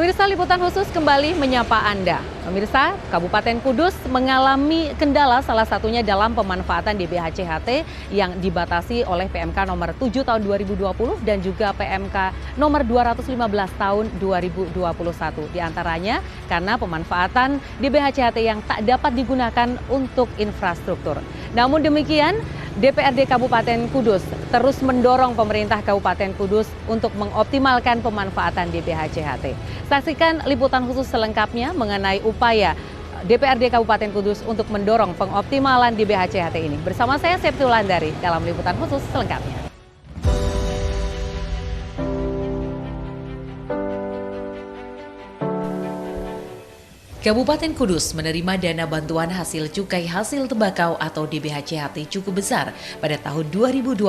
Pemirsa, liputan khusus kembali menyapa Anda. Pemirsa, Kabupaten Kudus mengalami kendala salah satunya dalam pemanfaatan DBHCHT yang dibatasi oleh PMK nomor 7 tahun 2020 dan juga PMK nomor 215 tahun 2021. Di antaranya karena pemanfaatan DBHCHT yang tak dapat digunakan untuk infrastruktur. Namun demikian, DPRD Kabupaten Kudus terus mendorong pemerintah Kabupaten Kudus untuk mengoptimalkan pemanfaatan DBHCHT. Saksikan liputan khusus selengkapnya mengenai upaya DPRD Kabupaten Kudus untuk mendorong pengoptimalan DBHCHT ini. Bersama saya Septi Wulandari dalam liputan khusus selengkapnya. Kabupaten Kudus menerima dana bantuan hasil cukai hasil tembakau atau DBHCHT cukup besar pada tahun 2022,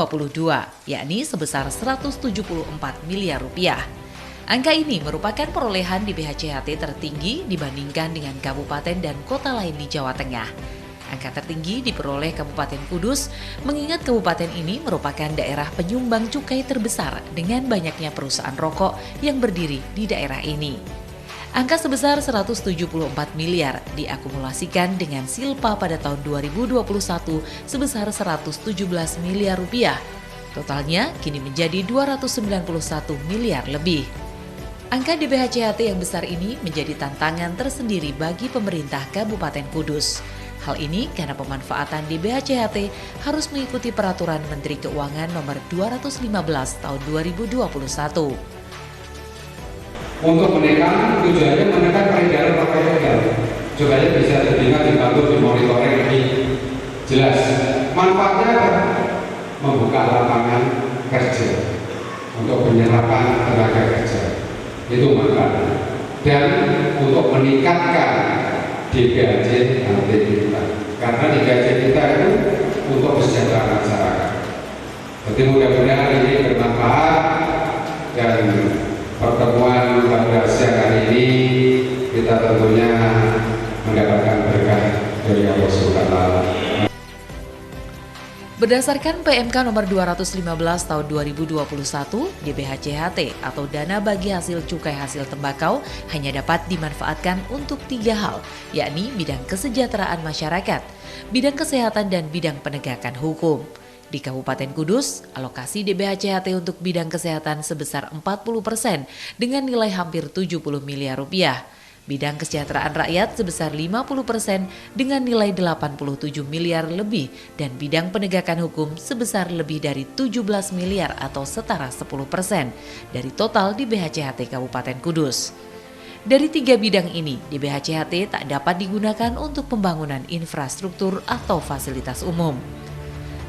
yakni sebesar 174 miliar rupiah. Angka ini merupakan perolehan DBHCHT tertinggi dibandingkan dengan kabupaten dan kota lain di Jawa Tengah. Angka tertinggi diperoleh Kabupaten Kudus, mengingat kabupaten ini merupakan daerah penyumbang cukai terbesar dengan banyaknya perusahaan rokok yang berdiri di daerah ini. Angka sebesar 174 miliar diakumulasikan dengan Silpa pada tahun 2021 sebesar 117 miliar rupiah. Totalnya kini menjadi 291 miliar lebih. Angka DBHCHT yang besar ini menjadi tantangan tersendiri bagi pemerintah Kabupaten Kudus. Hal ini karena pemanfaatan DBHCHT harus mengikuti peraturan Menteri Keuangan nomor 215 tahun 2021. Untuk menekan, tujuannya menekan peredaran pakai legal. Supaya bisa terdengar, dibantu, dimonitoring lebih jelas. Manfaatnya apa? Membuka lapangan kerja untuk penyerapan tenaga kerja. Itu manfaatnya. Dan untuk meningkatkan DBHCHT kita. Karena DBHC kita itu untuk kesejahteraan masyarakat. Jadi mudah-mudahan ini bermanfaat dan pertemuan pada siang hari ini kita tentunya mendapatkan berkah dari Allah Subhanahu wa Ta'ala. Berdasarkan PMK nomor 215 tahun 2021, DBHCHT atau dana bagi hasil cukai hasil tembakau hanya dapat dimanfaatkan untuk 3 hal, yakni bidang kesejahteraan masyarakat, bidang kesehatan dan bidang penegakan hukum. Di Kabupaten Kudus, alokasi DBHCHT untuk bidang kesehatan sebesar 40% dengan nilai hampir 70 miliar rupiah. Bidang kesejahteraan rakyat sebesar 50% dengan nilai 87 miliar lebih dan bidang penegakan hukum sebesar lebih dari 17 miliar atau setara 10% dari total DBHCHT Kabupaten Kudus. Dari 3 bidang ini, DBHCHT tak dapat digunakan untuk pembangunan infrastruktur atau fasilitas umum.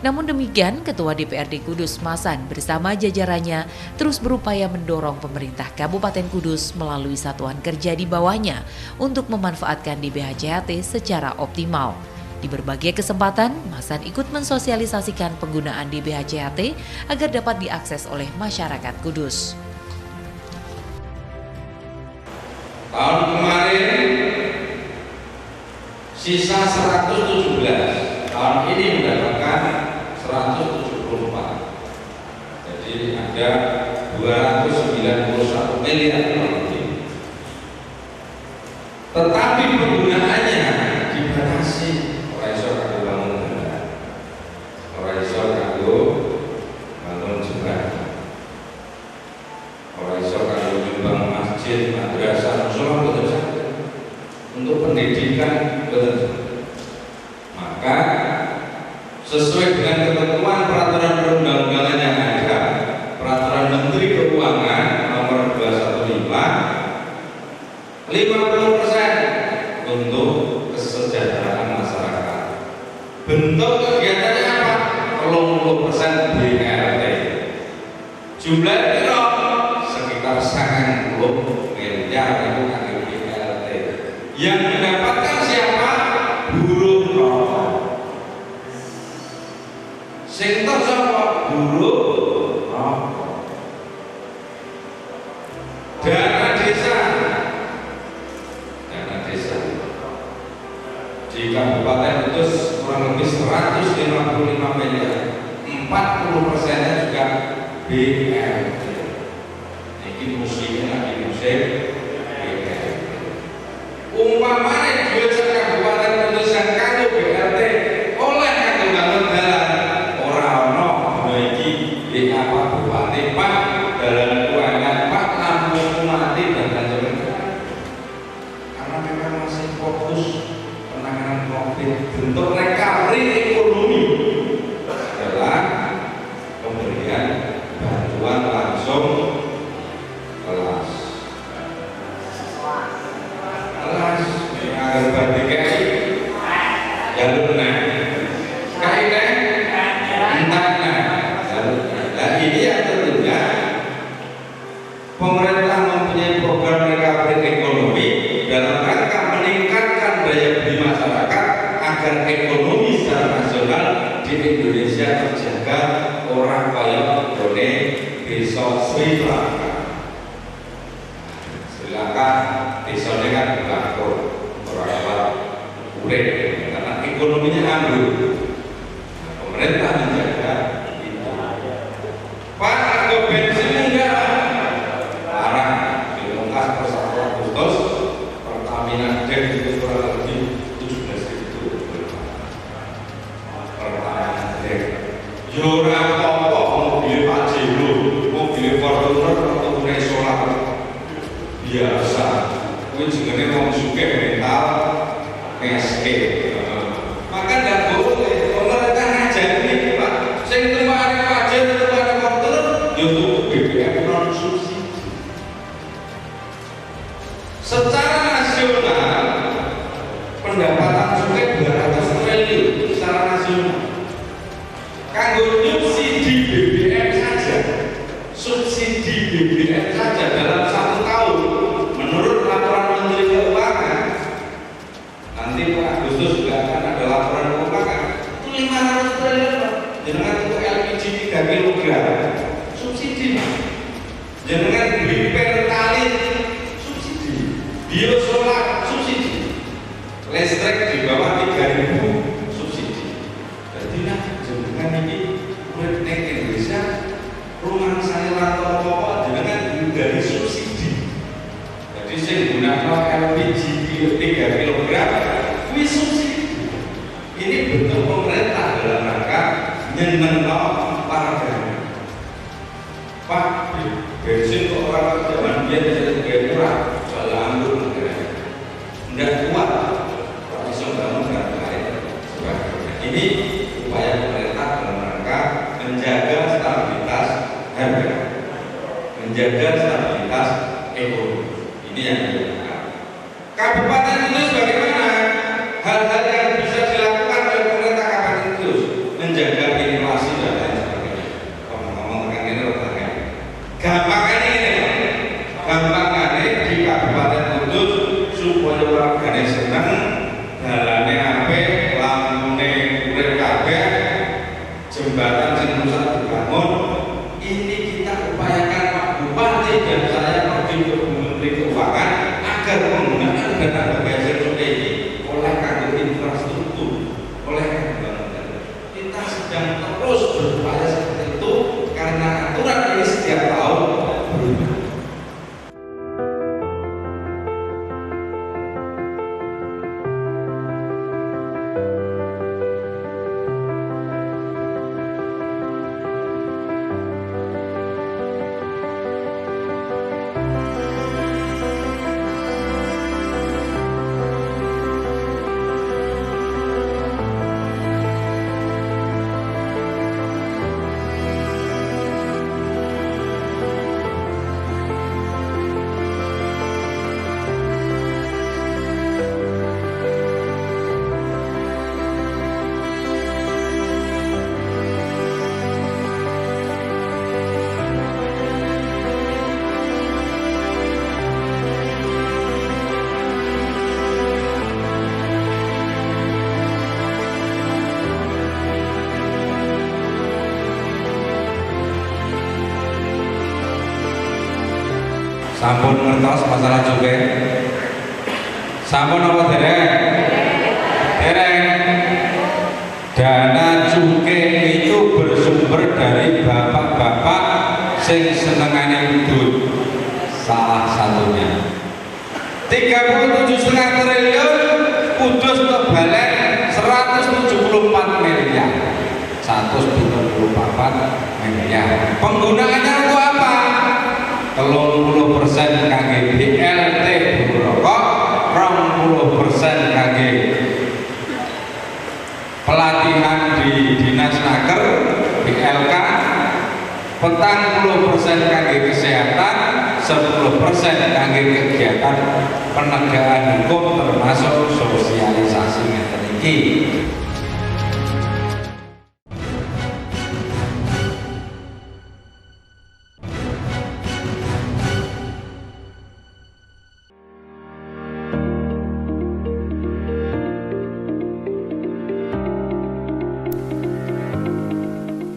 Namun demikian, Ketua DPRD Kudus Masan bersama jajarannya terus berupaya mendorong pemerintah Kabupaten Kudus melalui satuan kerja di bawahnya untuk memanfaatkan DBHCHT secara optimal. Di berbagai kesempatan, Masan ikut mensosialisasikan penggunaan DBHCHT agar dapat diakses oleh masyarakat Kudus. Tahun kemarin sisa 117, tahun ini mendapatkan 174. Jadi ada 291 miliar lebih. Tetapi penggunaannya dibatasi. Ora iso kanggo bangun benda. Ora iso kanggo bangun jembatan. Ora iso kanggo nyumbang masjid, madrasah, musola boten saged. Untuk pendidikan boten saged. Maka sesuai dengan ketentuan peraturan perundang-undangan yang ada, peraturan Menteri Keuangan nomor 215, 50% untuk kesejahteraan masyarakat. Bentuk kegiatannya apa? 30% BLT. Jumlah itu sekitar 90 miliar itu kan BLT. Yang mendapatkan siapa? Buruh rokok. Sektor siapa? Buruh rokok. Dana desa di Kabupaten Kudus kurang lebih 155 miliar, 40%-nya juga BLT. Ini musimnya lagi musim Umpamane duit sak kabupaten Kudus yang kanggo BRT oleh kanggo bangun dalan ora ono dina iki iki apa bupati Pak dalan kuangan Pak lampu mati dan lain-lain. Karena memang masih fokus penanganan COVID, bentuk recovery ekonomi adalah pemberian bantuan langsung kelas yang berbagai jalur kainnya entahnya jalur. Nah ini yang tentunya pemerintah mempunyai program recovery ekonomi dalam rangka meningkatkan daya beli masyarakat agar ekonomi secara nasional di Indonesia terjaga orang kaya Brunei besok Sri Lanka. Sri Lanka besoknya kan bangkrut orang urip karena ekonominya ambruk. Pemerintah menjaga itu. Pak harga bensin enggak larang dilongkas per 1 Agustus Pertamina DEX itu kurang lebih 17.000 Pertamina DEX. Ora apa-apa mobil Pajero, mobil Fortuner atau punya solar biasa. Kuwi jenenge wong sugih mental miskin. Maka ndak boleh pemerintah ngajari iki, Pak. Sing tumpake Pajero, tumpake Fortuner, yo tuku BBM non subsidi. Secara nasional pendapatan sugih 200 triliun secara nasional. Kanggo subsidi BBM saja, subsidi BBM saja dalam 1 tahun menurut laporan Menteri Keuangan, nanti Pak Agustus juga akan ada laporan keuangan itu 500 triliun dengan untuk LPG 3 kg subsidi, dengan beli pertalite subsidi, biosolar subsidi, listrik di bawah 3.000 subsidi. Jadi nah jenengan ini urip ning Indonesia rumah saya rata apa jenengan dari subsidi. Jadi sing gunakno LPG 3 kg kuwi subsidi. Ini bentuk pemerintah dalam rangka nyenengno warga. Pak, bensin kok orang zaman biyen jadi murah, soal ambruk negara. Ndak kuat, kok iso bangun negara lain. Ini upaya pemerintah dalam rangka menjaga stabilitas harga, menjaga stabilitas ekonomi. Ini yang dilakukan. Kabupaten Kudus bagaimana? Hal-hal yang bisa dilakukan oleh pemerintah Kabupaten Kudus menjaga inflasi dan lain sebagainya. Ngomong-ngomong tentang ini bertanya. Gampangannya ini, gampangannya di Kabupaten Kudus supaya warganya senang, dalane apik, lampune urip kabeh, jembatan sing rusak dibangun. Ini kita upayakan Pak Bupati dan saya pergi ke Menteri Keuangan agar penggunaan dana BPJS ini oleh kanggo infrastruktur, oleh pembangunan. Kita sedang terus berupaya seperti itu karena aturan ini setiap tahun berubah. Sampun ngertos masalah cukai? Sampun apa dereng? Dereng. Dana cukai itu bersumber dari bapak-bapak sing senengane udut. Salah satunya 37,5 triliun, Kudus untuk balik 174 miliar. 174 miliar. Penggunaannya untuk apa? 30% kangge BLT buru rokok, 20% kangge pelatihan di dinas naker BLK, 40% kangge kesehatan, 10% kangge kegiatan penegakan hukum termasuk sosialisasi ngeten iki.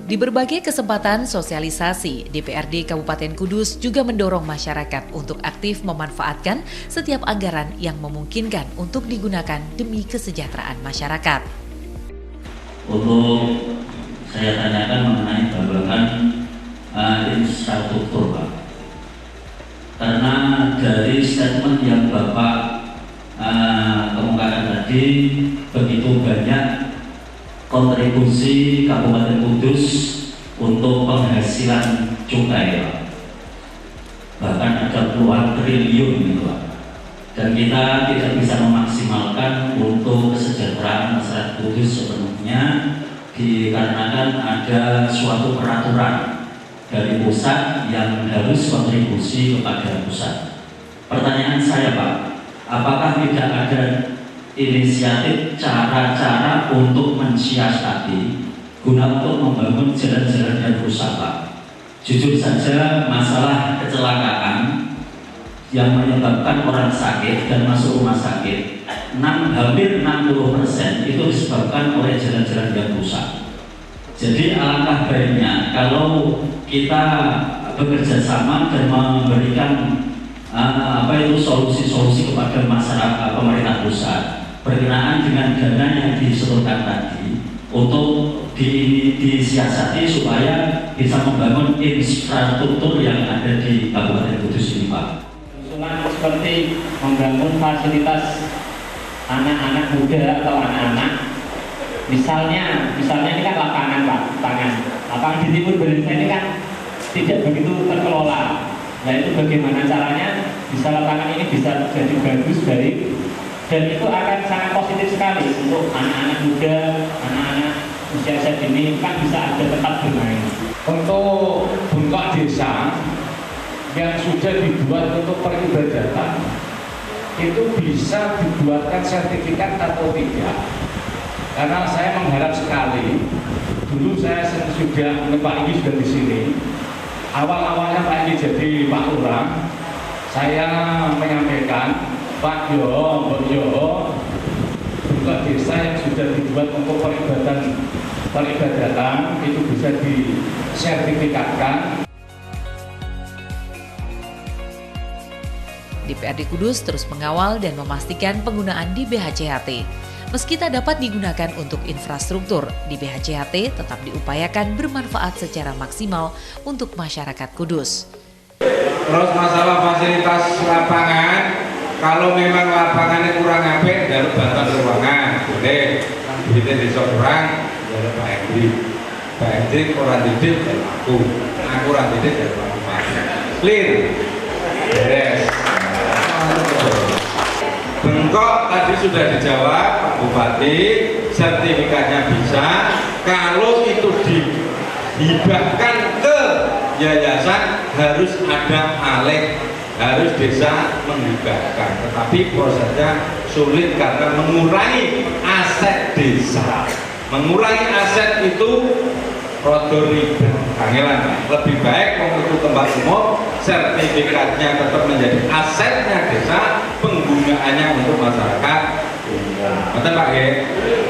Di berbagai kesempatan sosialisasi, DPRD Kabupaten Kudus juga mendorong masyarakat untuk aktif memanfaatkan setiap anggaran yang memungkinkan untuk digunakan demi kesejahteraan masyarakat. Untuk saya tanyakan mengenai babakan infrastruktur, Pak. Karena dari statement yang Bapak kemukakan tadi, begitu banyak kontribusi Kabupaten Kudus untuk penghasilan cukai, Pak. Bahkan ada puluhan triliun gitu, Pak. Dan kita tidak bisa memaksimalkan untuk kesejahteraan masyarakat Kudus sepenuhnya dikarenakan ada suatu peraturan dari pusat yang harus kontribusi kepada pusat. Pertanyaan saya, Pak, apakah tidak ada inisiatif cara-cara untuk mensiasati guna untuk membangun jalan-jalan yang rusak, Pak? Jujur saja, masalah kecelakaan yang menyebabkan orang sakit dan masuk rumah sakit hampir 60% itu disebabkan oleh jalan-jalan yang rusak. Jadi alangkah baiknya kalau kita bekerja sama dan memberikan solusi-solusi kepada masyarakat pemerintah pusat berkenaan dengan dana yang disebutkan tadi untuk disiasati supaya bisa membangun infrastruktur yang ada di Kabupaten Kudus ini, Pak. Usulan seperti membangun fasilitas anak-anak muda atau anak-anak, misalnya ini kan lapangan, Pak, lapangan di Timur Indonesia ini kan tidak begitu terkelola. Nah, itu bagaimana caranya bisa lapangan ini bisa jadi bagus, baik, dan itu akan sangat positif sekali untuk anak-anak muda, anak-anak usia ini kan bisa ada tempat bermain. Untuk bengkok desa yang sudah dibuat untuk peribadatan itu bisa dibuatkan sertifikat atau tidak? Karena saya mengharap sekali, dulu saya sudah Pak Iki sudah di sini. Awal-awalnya Pak Iki jadi Pak Lurah, saya menyampaikan, Pak Yo, bengkok desa yang sudah dibuat untuk peribadatan itu bisa disertifikatkan. DPRD Kudus terus mengawal dan memastikan penggunaan di BHCHT. Meski tak dapat digunakan untuk infrastruktur, di BHCHT tetap diupayakan bermanfaat secara maksimal untuk masyarakat Kudus. Terus masalah fasilitas lapangan, kalau memang lapangannya kurang apik, jalur bantuan ruangan, boleh. Kita di kurang, jalur Pak Hendri. Pak Hendri kurang didik, jalur aku kurang didik, jalur aku. Clear, beres. Bengkok tadi sudah dijawab Pak Bupati, sertifikatnya bisa. Kalau itu dihibahkan ke yayasan harus ada alek, harus desa menghibahkan. Tetapi prosesnya sulit karena mengurangi aset desa. Mengurangi aset itu rodo ribet, kangelan. Lebih baik itu tempat umum, sertifikatnya tetap menjadi asetnya desa, penggunaannya untuk masyarakat umum. Betul Pak G?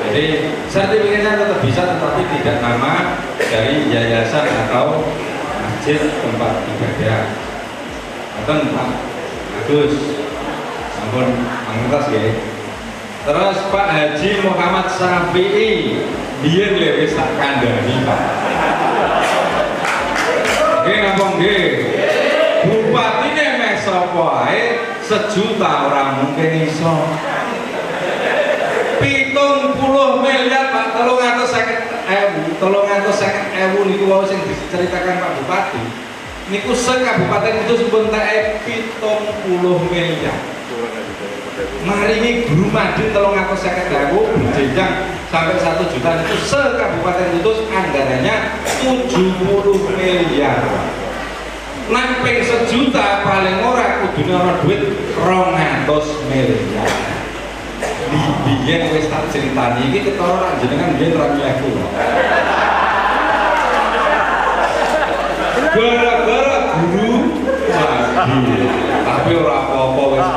Jadi sertifikatnya tetap bisa, tetapi tidak nama dari yayasan atau masjid tempat ibadah. Betul Pak Agus, sampun mengertas ya. Terus Pak Haji Muhammad Syafi'i, dia lewis tak kandani Pak. Oke, ngomong deh. Bupati ini mesop wae sejuta orang mungkin iso. 70 miliar Pak, 350.000 niku wau sing diceritakan Pak Bupati. Niku sekabupaten Kudus pun entek 70 miliar. Maringi guru madin 350.000 berjenjang sampai 1 juta itu sekabupaten Kudus anggarannya 70 miliar. Nek ping sejuta paling ora kudune ana duit 200 miliar. Biyen wis tak critani iki ketara jenengan biyen ra mlebu. Gara-gara guru lagi. Tapi ora apa-apa wis.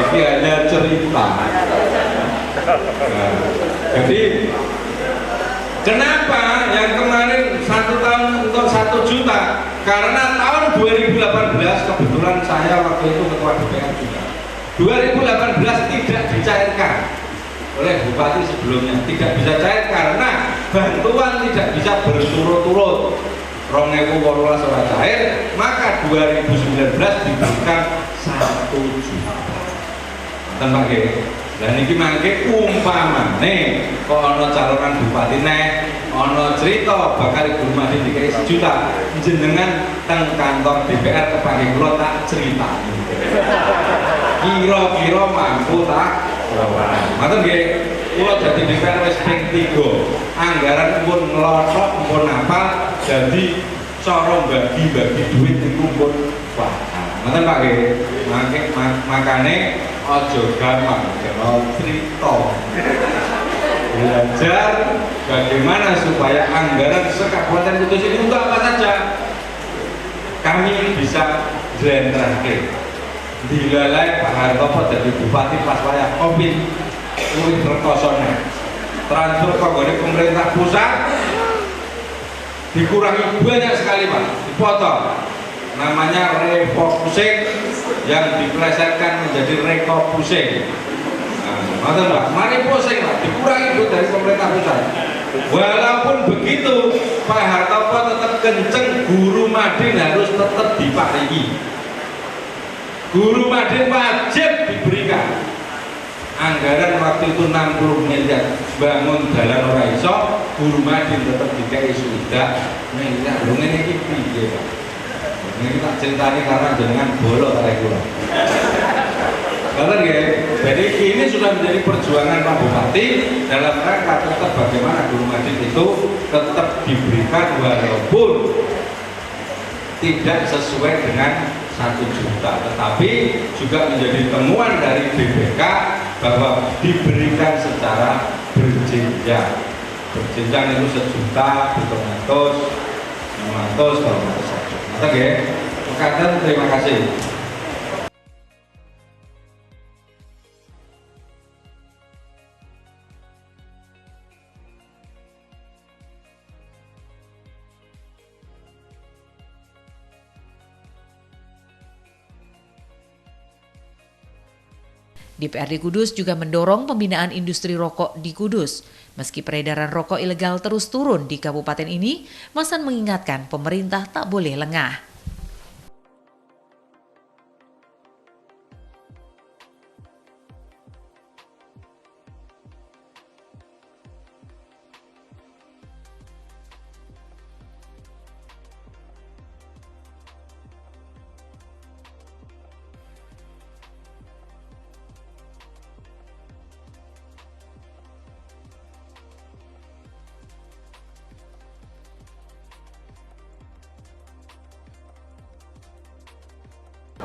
Iki hanya cerita. Nah, jadi kenapa yang kemarin 1 tahun untuk 1 juta? Karena tahun 2018 kebetulan saya waktu itu ketua DPR juga. 2018 tidak dicairkan oleh bupati sebelumnya, tidak bisa cair karena bantuan tidak bisa berturut-turut. 2018 ora cair, maka 2019 diberikan 1 juta. Nonton Pak G. Lah niki mangke umpamane kok ana calonan bupati nek ana cerita bakal Ibu Madin dikai 1 juta, jenengan teng kantor DPR kepanggih kula tak critani. Kira-kira mampu tak? Ngoten nggih. Kula dadi DPR wis ping 3. Anggaran pun ngelotok pun apa jadi cara bagi-bagi duit niku pun wah. Ngoten Pak nggih. Makane aja gampang karo cerita. Belajar bagaimana supaya anggaran sekabupaten Kudus ini untuk apa saja kami bisa jlentrehake. Dilalai Pak Hartopo jadi bupati pas wayah Covid, luwih rekosone. Transfer kok pemerintah pusat dikurangi banyak sekali Pak, dipotong. Namanya refocusing yang dipelesetkan menjadi rekopusing. Nah, Pak, mari pusing Pak, dikurangi dari pemerintah pusat. Walaupun begitu, Pak Hartopo tetap kenceng, guru madin harus tetap diparingi. Guru madin wajib diberikan anggaran waktu itu 60 miliar bangun jalan ora iso, guru madin tetap dikai sudah miliar. Lho ngene iki piye Pak? Ini tak ceritani karena jenengan bolok kare kula. Betul ya? Jadi ini sudah menjadi perjuangan Pak Bupati dalam rangka tetap bagaimana guru madin itu tetap diberikan walaupun tidak sesuai dengan 1 juta, tetapi juga menjadi temuan dari BPK bahwa diberikan secara berjenjang. Berjenjang itu 1 juta, 200, 500, kalau saja. Oke, Kader terima kasih. DPRD Kudus juga mendorong pembinaan industri rokok di Kudus. Meski peredaran rokok ilegal terus turun di kabupaten ini, Masan mengingatkan pemerintah tak boleh lengah.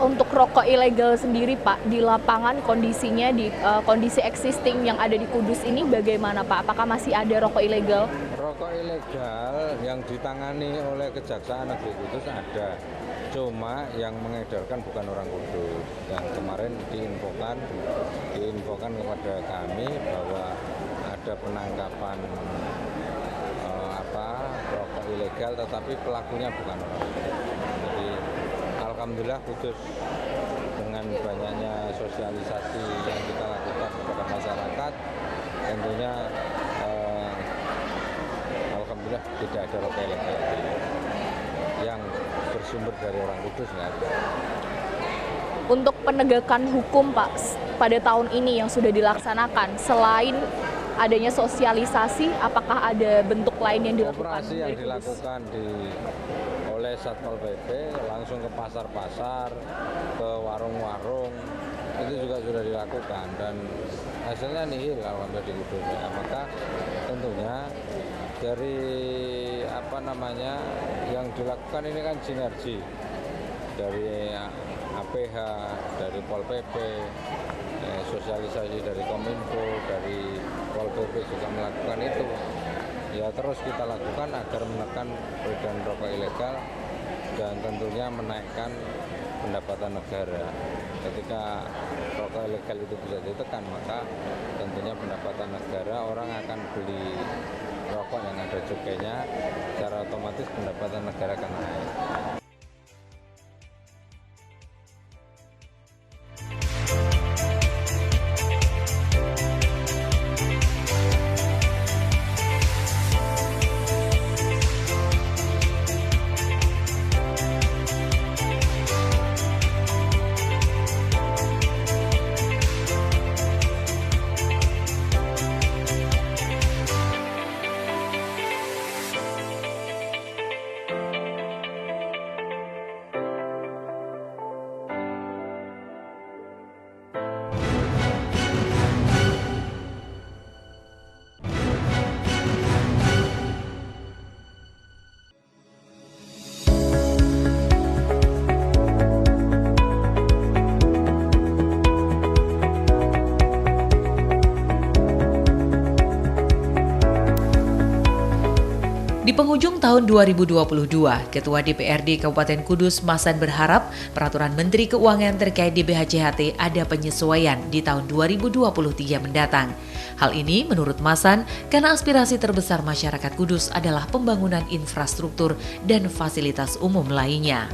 Untuk rokok ilegal sendiri Pak, di lapangan kondisinya, di kondisi existing yang ada di Kudus ini bagaimana Pak? Apakah masih ada rokok ilegal? Rokok ilegal yang ditangani oleh Kejaksaan Negeri Kudus ada, cuma yang mengedarkan bukan orang Kudus. Dan kemarin diinfokan kepada kami bahwa ada penangkapan rokok ilegal, tetapi pelakunya bukan orang Kudus. Jadi alhamdulillah Kudus dengan banyaknya sosialisasi yang kita lakukan kepada masyarakat, tentunya alhamdulillah tidak ada rokok ilegal yang bersumber dari orang Kudus, nggak ada. penegakan hukum Pak pada tahun ini yang sudah dilaksanakan, selain adanya sosialisasi, apakah ada bentuk lain yang dilakukan? Operasi yang dilakukan oleh Satpol PP langsung ke pasar-pasar, ke warung-warung, itu juga sudah dilakukan dan hasilnya nihil alhamdulillah di Kudus. Maka tentunya dari yang dilakukan ini kan sinergi dari APH, dari Pol PP, sosialisasi dari Kominfo, dari Pol PP juga melakukan itu. Ya terus kita lakukan agar menekan peredaran rokok ilegal dan tentunya menaikkan pendapatan negara. Ketika rokok ilegal itu bisa ditekan, maka tentunya pendapatan negara, orang akan beli rokok yang ada cukainya, secara otomatis pendapatan negara akan naik. Di penghujung tahun 2022, Ketua DPRD Kabupaten Kudus Masan berharap Peraturan Menteri Keuangan terkait DBHCHT ada penyesuaian di tahun 2023 mendatang. Hal ini menurut Masan karena aspirasi terbesar masyarakat Kudus adalah pembangunan infrastruktur dan fasilitas umum lainnya.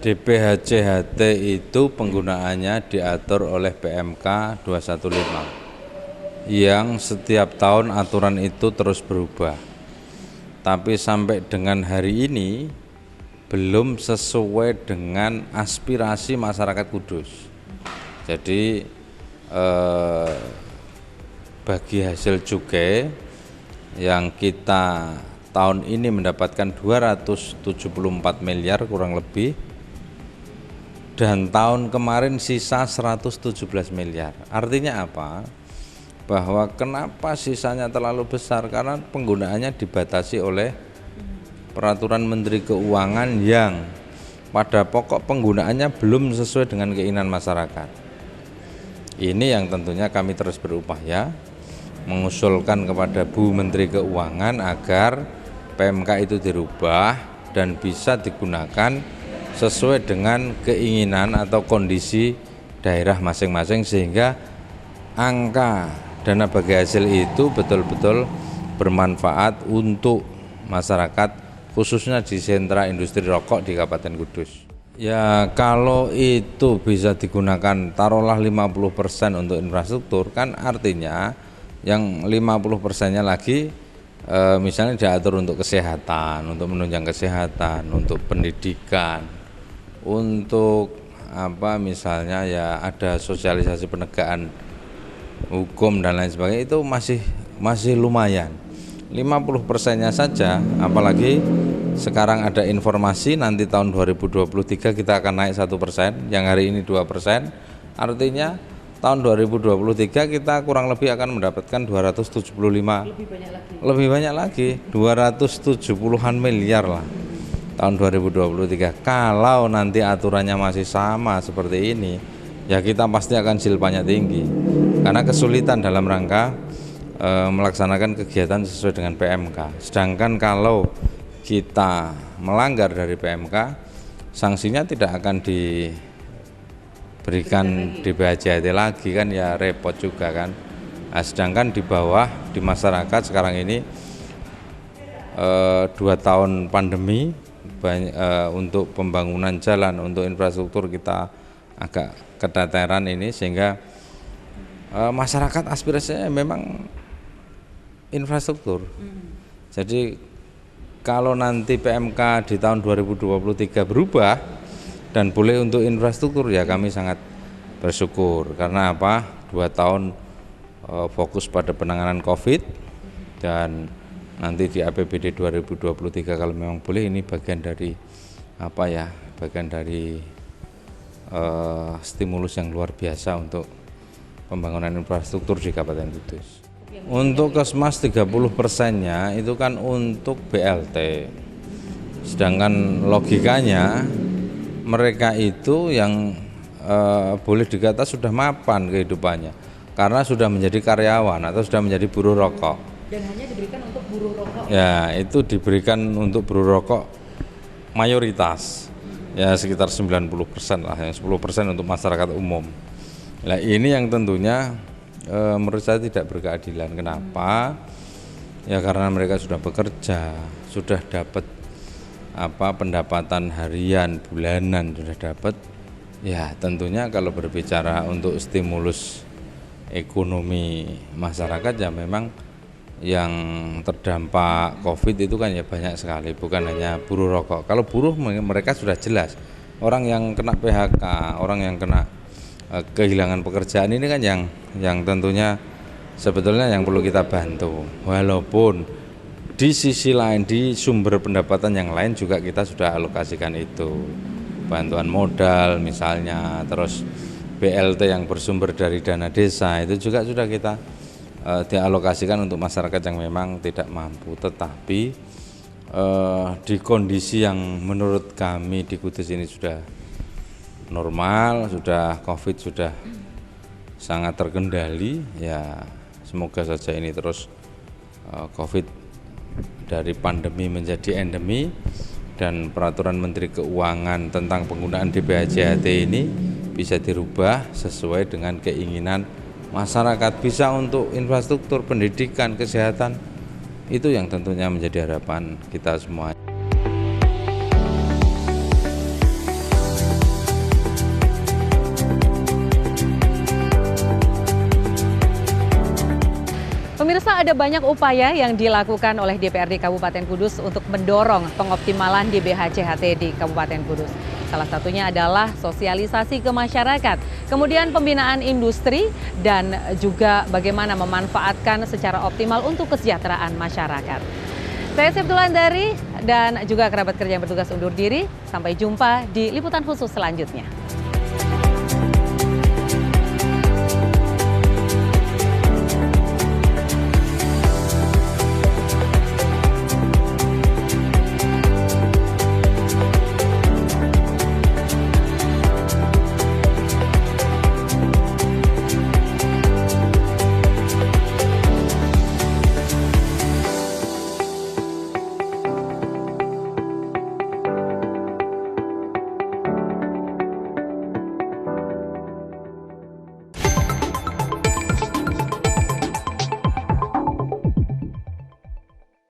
DBHCHT itu penggunaannya diatur oleh PMK 215 yang setiap tahun aturan itu terus berubah. Tapi sampai dengan hari ini belum sesuai dengan aspirasi masyarakat Kudus. Jadi bagi hasil cukai yang kita tahun ini mendapatkan 274 miliar kurang lebih, dan tahun kemarin sisa 117 miliar. Artinya apa? bahwa kenapa sisanya terlalu besar, karena penggunaannya dibatasi oleh peraturan Menteri Keuangan yang pada pokok penggunaannya belum sesuai dengan keinginan masyarakat. Ini yang tentunya kami terus berupaya mengusulkan kepada Bu Menteri Keuangan agar PMK itu dirubah dan bisa digunakan sesuai dengan keinginan atau kondisi daerah masing-masing, sehingga angka dana bagi hasil itu betul-betul bermanfaat untuk masyarakat, khususnya di sentra industri rokok di Kabupaten Kudus. Ya kalau itu bisa digunakan taruhlah 50% untuk infrastruktur, kan artinya yang 50%-nya lagi misalnya diatur untuk kesehatan, untuk menunjang kesehatan, untuk pendidikan, untuk misalnya ya ada sosialisasi penegakan hukum dan lain sebagainya, itu masih lumayan. 50%-nya saja, apalagi sekarang ada informasi nanti tahun 2023 kita akan naik 1%, yang hari ini 2%, artinya tahun 2023 kita kurang lebih akan mendapatkan 275 lebih banyak lagi 270-an miliar lah tahun 2023. Kalau nanti aturannya masih sama seperti ini, ya kita pasti akan silpanya tinggi, karena kesulitan dalam rangka melaksanakan kegiatan sesuai dengan PMK. Sedangkan kalau kita melanggar dari PMK, sanksinya tidak akan diberikan di BHJHT lagi, kan ya repot juga kan. Nah, sedangkan di bawah, di masyarakat sekarang ini 2 tahun pandemi, untuk pembangunan jalan, untuk infrastruktur kita agak keteteran ini, sehingga masyarakat aspirasinya memang infrastruktur. Jadi kalau nanti PMK di tahun 2023 berubah dan boleh untuk infrastruktur, ya kami sangat bersyukur. Karena apa? 2 tahun fokus pada penanganan COVID, dan nanti di APBD 2023 kalau memang boleh, ini bagian dari bagian dari stimulus yang luar biasa untuk pembangunan infrastruktur di Kabupaten Kudus. Untuk Kesmas 30%-nya itu kan untuk BLT. Sedangkan logikanya mereka itu yang boleh dikata sudah mapan kehidupannya, karena sudah menjadi karyawan atau sudah menjadi buruh rokok. Dan hanya diberikan untuk buruh rokok? Ya, itu diberikan untuk buruh rokok mayoritas, ya sekitar 90% lah, yang 10% untuk masyarakat umum. Nah ini yang tentunya menurut saya tidak berkeadilan. Kenapa? Ya karena mereka sudah bekerja, sudah dapat pendapatan harian, bulanan sudah dapat. Ya tentunya kalau berbicara untuk stimulus ekonomi masyarakat, ya memang yang terdampak COVID itu kan ya banyak sekali, bukan hanya buruh rokok. Kalau buruh mereka sudah jelas, orang yang kena PHK, orang yang kena kehilangan pekerjaan, ini kan yang tentunya sebetulnya yang perlu kita bantu. Walaupun di sisi lain, di sumber pendapatan yang lain juga kita sudah alokasikan itu, bantuan modal misalnya, terus BLT yang bersumber dari dana desa itu juga sudah kita dialokasikan untuk masyarakat yang memang tidak mampu. Tetapi di kondisi yang menurut kami di Kudus ini sudah normal, sudah COVID sudah sangat terkendali, ya semoga saja ini terus COVID dari pandemi menjadi endemi, dan peraturan Menteri Keuangan tentang penggunaan DBHJHT ini bisa dirubah sesuai dengan keinginan masyarakat, bisa untuk infrastruktur, pendidikan, kesehatan. Itu yang tentunya menjadi harapan kita semua. Pemirsa, ada banyak upaya yang dilakukan oleh DPRD Kabupaten Kudus untuk mendorong pengoptimalan DBHJHT di Kabupaten Kudus. Salah satunya adalah sosialisasi ke masyarakat, kemudian pembinaan industri, dan juga bagaimana memanfaatkan secara optimal untuk kesejahteraan masyarakat. Saya Septul Andari dan juga kerabat kerja yang bertugas undur diri. Sampai jumpa di liputan khusus selanjutnya.